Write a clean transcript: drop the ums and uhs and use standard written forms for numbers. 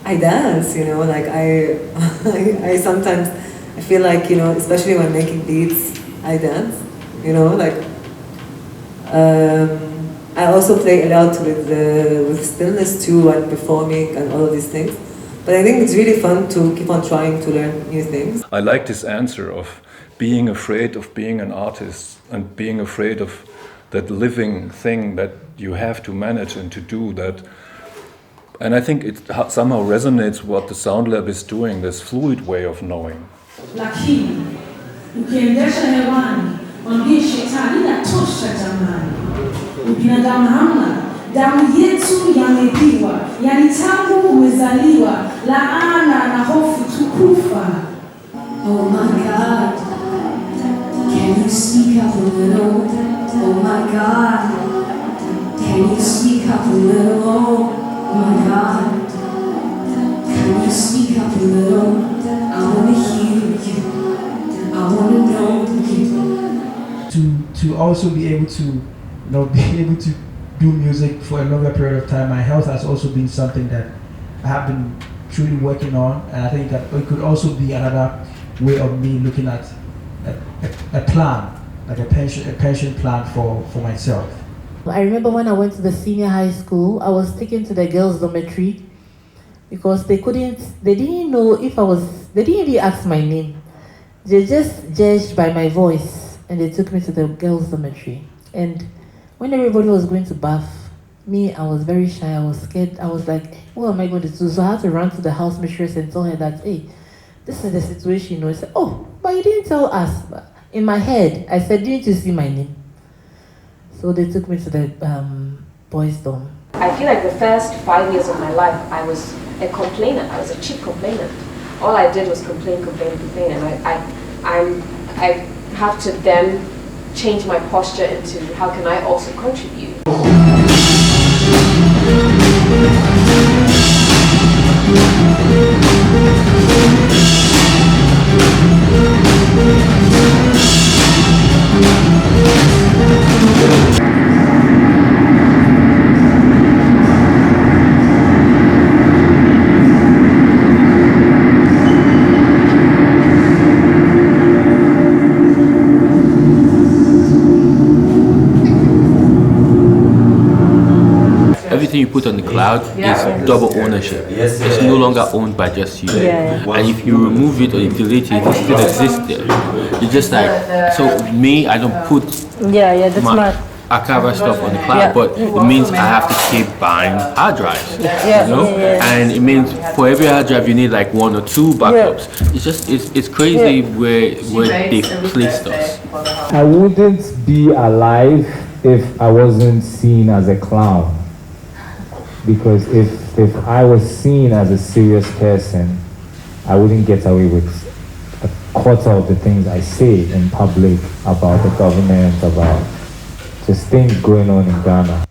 I dance, like I sometimes, I feel like, especially when making beats, I dance, like, I also play a lot with stillness too and performing and all of these things. But I think it's really fun to keep on trying to learn new things. I like this answer of being afraid of being an artist and being afraid of that living thing that you have to manage and to do that. And I think it somehow resonates what the Sound Lab is doing, this fluid way of knowing. Lakini ukiendesha hewani, mwambie shetani inatosha jamani. Ubinadamu hamna, damu yetu yamepiwa, yani tangu umezaliwa, laana na hofu tukufa. Oh my God, can you speak up a little? Oh my God, can you speak up a little? Oh my God, can you speak up a little? I want to hear you. I want to know you. To also be able to, do music for a longer period of time. My health has also been something that I have been truly working on, and I think that it could also be another way of me looking at a plan, like a pension plan for myself. I remember when I went to the senior high school, I was taken to the girls' dormitory because they didn't know if I was, they didn't even ask my name. They just judged by my voice and they took me to the girls' dormitory. And when everybody was going to bath, me, I was very shy, I was scared. I was like, what am I going to do? So I had to run to the house mistress and tell her that, hey, this is the situation, I said, oh, but you didn't tell us. In my head, I said, didn't you see my name? So they took me to the boys' dorm. I feel like the first 5 years of my life, I was a complainer. I was a cheap complainant. All I did was complain, and I have to then change my posture into how can I also contribute. Everything you put on the cloud is double ownership. It's no longer owned by just you. And if you remove it or you delete it, it still exists there. It's just like, so me, I don't put that's my smart. archival stuff on the cloud, but it means I have to keep buying hard drives. And it means for every hard drive you need like 1 or 2 backups. It's just it's crazy where they've placed us. I wouldn't be alive if I wasn't seen as a clown. Because if I was seen as a serious person, I wouldn't get away with a quarter of the things I say in public about the government, about just things going on in Ghana.